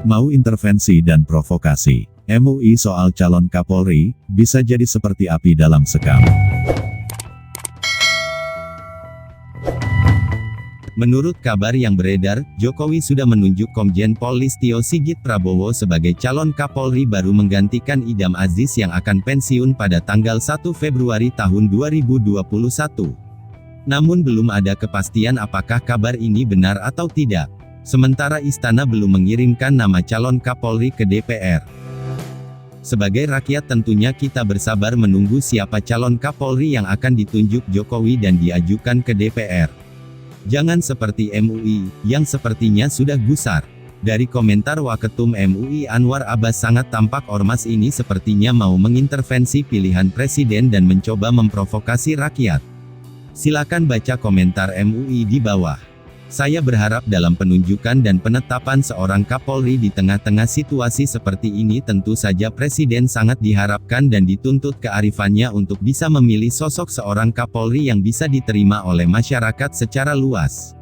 Mau intervensi dan provokasi. MUI soal calon Kapolri, bisa jadi seperti api dalam sekam. Menurut kabar yang beredar, Jokowi sudah menunjuk Komjen Pol Listio Sigit Prabowo sebagai calon Kapolri baru menggantikan Idam Aziz yang akan pensiun pada tanggal 1 Februari tahun 2021. Namun belum ada kepastian apakah kabar ini benar atau tidak. Sementara istana belum mengirimkan nama calon Kapolri ke DPR. Sebagai rakyat tentunya kita bersabar menunggu siapa calon Kapolri yang akan ditunjuk Jokowi dan diajukan ke DPR. Jangan seperti MUI, yang sepertinya sudah gusar. Dari komentar Waketum MUI Anwar Abbas sangat tampak ormas ini sepertinya mau mengintervensi pilihan presiden dan mencoba memprovokasi rakyat. Silakan baca komentar MUI di bawah. Saya berharap dalam penunjukan dan penetapan seorang Kapolri di tengah-tengah situasi seperti ini tentu saja Presiden sangat diharapkan dan dituntut kearifannya untuk bisa memilih sosok seorang Kapolri yang bisa diterima oleh masyarakat secara luas.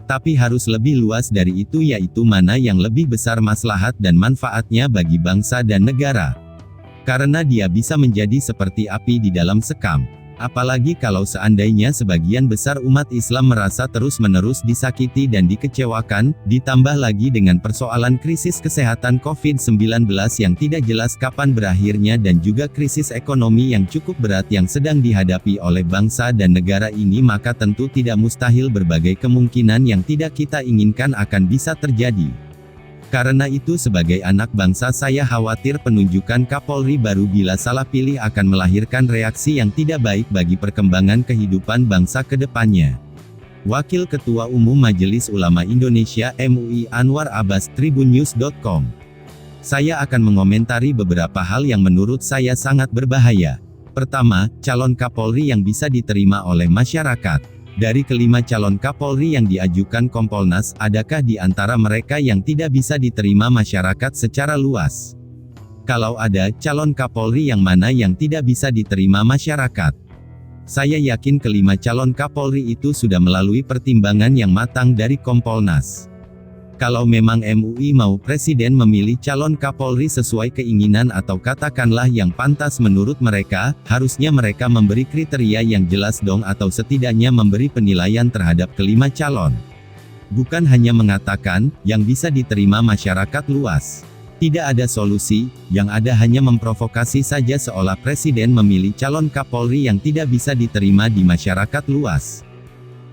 Tapi harus lebih luas dari itu, yaitu mana yang lebih besar maslahat dan manfaatnya bagi bangsa dan negara. Karena dia bisa menjadi seperti api di dalam sekam. Apalagi kalau seandainya sebagian besar umat Islam merasa terus-menerus disakiti dan dikecewakan, ditambah lagi dengan persoalan krisis kesehatan COVID-19 yang tidak jelas kapan berakhirnya dan juga krisis ekonomi yang cukup berat yang sedang dihadapi oleh bangsa dan negara ini, maka tentu tidak mustahil berbagai kemungkinan yang tidak kita inginkan akan bisa terjadi. Karena itu sebagai anak bangsa saya khawatir penunjukan Kapolri baru bila salah pilih akan melahirkan reaksi yang tidak baik bagi perkembangan kehidupan bangsa ke depannya. Wakil Ketua Umum Majelis Ulama Indonesia MUI Anwar Abbas, tribunnews.com. Saya akan mengomentari beberapa hal yang menurut saya sangat berbahaya. Pertama, calon Kapolri yang bisa diterima oleh masyarakat. Dari kelima calon Kapolri yang diajukan Kompolnas, adakah di antara mereka yang tidak bisa diterima masyarakat secara luas? Kalau ada, calon Kapolri yang mana yang tidak bisa diterima masyarakat? Saya yakin kelima calon Kapolri itu sudah melalui pertimbangan yang matang dari Kompolnas. Kalau memang MUI mau Presiden memilih calon Kapolri sesuai keinginan atau katakanlah yang pantas menurut mereka, harusnya mereka memberi kriteria yang jelas dong, atau setidaknya memberi penilaian terhadap kelima calon. Bukan hanya mengatakan, yang bisa diterima masyarakat luas. Tidak ada solusi, yang ada hanya memprovokasi saja seolah Presiden memilih calon Kapolri yang tidak bisa diterima di masyarakat luas.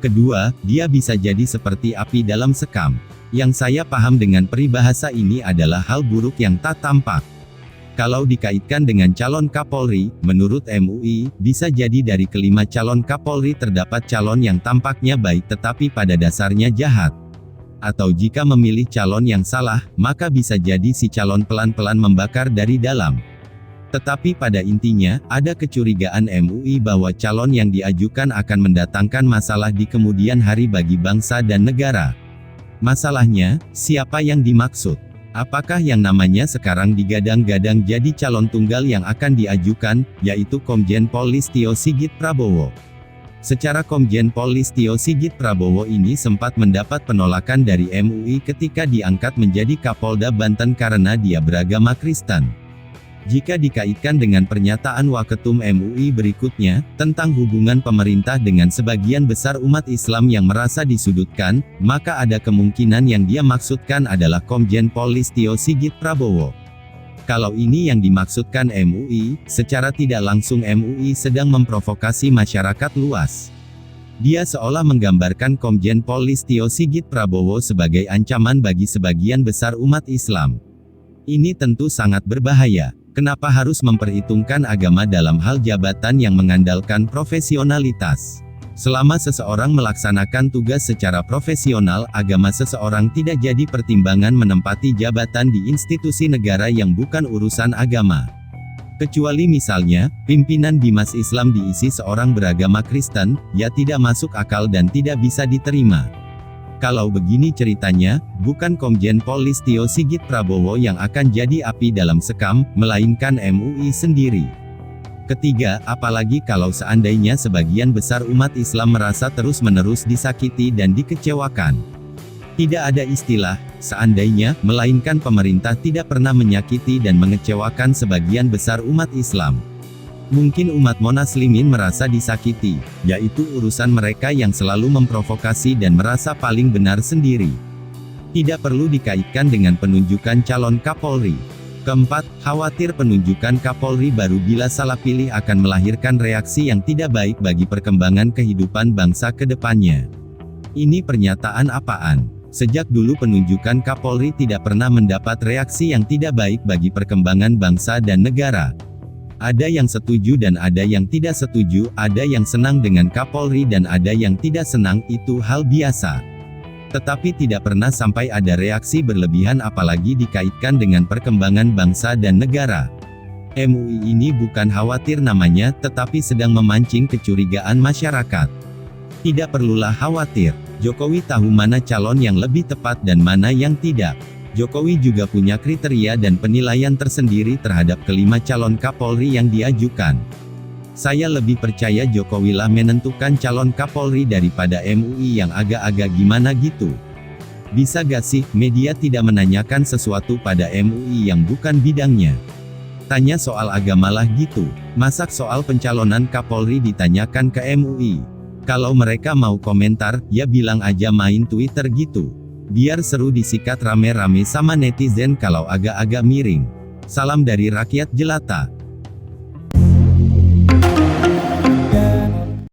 Kedua, dia bisa jadi seperti api dalam sekam. Yang saya paham dengan peribahasa ini adalah hal buruk yang tak tampak. Kalau dikaitkan dengan calon Kapolri, menurut MUI, bisa jadi dari kelima calon Kapolri terdapat calon yang tampaknya baik tetapi pada dasarnya jahat. Atau jika memilih calon yang salah, maka bisa jadi si calon pelan-pelan membakar dari dalam. Tetapi pada intinya, ada kecurigaan MUI bahwa calon yang diajukan akan mendatangkan masalah di kemudian hari bagi bangsa dan negara. Masalahnya, siapa yang dimaksud? Apakah yang namanya sekarang digadang-gadang jadi calon tunggal yang akan diajukan, yaitu Komjen Pol Listio Sigit Prabowo? Secara Komjen Pol Listio Sigit Prabowo ini sempat mendapat penolakan dari MUI ketika diangkat menjadi Kapolda Banten karena dia beragama Kristen. Jika dikaitkan dengan pernyataan Waketum MUI berikutnya, tentang hubungan pemerintah dengan sebagian besar umat Islam yang merasa disudutkan, maka ada kemungkinan yang dia maksudkan adalah Komjen Pol Listio Sigit Prabowo. Kalau ini yang dimaksudkan MUI, secara tidak langsung MUI sedang memprovokasi masyarakat luas. Dia seolah menggambarkan Komjen Pol Listio Sigit Prabowo sebagai ancaman bagi sebagian besar umat Islam. Ini tentu sangat berbahaya. Kenapa harus memperhitungkan agama dalam hal jabatan yang mengandalkan profesionalitas? Selama seseorang melaksanakan tugas secara profesional, agama seseorang tidak jadi pertimbangan menempati jabatan di institusi negara yang bukan urusan agama. Kecuali misalnya, pimpinan Bimas Islam diisi seorang beragama Kristen, ya tidak masuk akal dan tidak bisa diterima. Kalau begini ceritanya, bukan Komjen Pol Listio Sigit Prabowo yang akan jadi api dalam sekam, melainkan MUI sendiri. Ketiga, apalagi kalau seandainya sebagian besar umat Islam merasa terus-menerus disakiti dan dikecewakan. Tidak ada istilah, seandainya, melainkan pemerintah tidak pernah menyakiti dan mengecewakan sebagian besar umat Islam. Mungkin umat Monaslimin merasa disakiti, yaitu urusan mereka yang selalu memprovokasi dan merasa paling benar sendiri. Tidak perlu dikaitkan dengan penunjukan calon Kapolri. Keempat, khawatir penunjukan Kapolri baru bila salah pilih akan melahirkan reaksi yang tidak baik bagi perkembangan kehidupan bangsa ke depannya. Ini pernyataan apaan? Sejak dulu penunjukan Kapolri tidak pernah mendapat reaksi yang tidak baik bagi perkembangan bangsa dan negara. Ada yang setuju dan ada yang tidak setuju, ada yang senang dengan Kapolri dan ada yang tidak senang, itu hal biasa. Tetapi tidak pernah sampai ada reaksi berlebihan apalagi dikaitkan dengan perkembangan bangsa dan negara. MUI ini bukan khawatir namanya, tetapi sedang memancing kecurigaan masyarakat. Tidak perlulah khawatir. Jokowi tahu mana calon yang lebih tepat dan mana yang tidak. Jokowi juga punya kriteria dan penilaian tersendiri terhadap kelima calon Kapolri yang diajukan. Saya lebih percaya Jokowi lah menentukan calon Kapolri daripada MUI yang agak-agak gimana gitu. Bisa gak sih, media tidak menanyakan sesuatu pada MUI yang bukan bidangnya? Tanya soal agama lah gitu. Masak soal pencalonan Kapolri ditanyakan ke MUI? Kalau mereka mau komentar, ya bilang aja main Twitter gitu. Biar seru disikat rame-rame sama netizen kalau agak-agak miring. Salam dari rakyat jelata.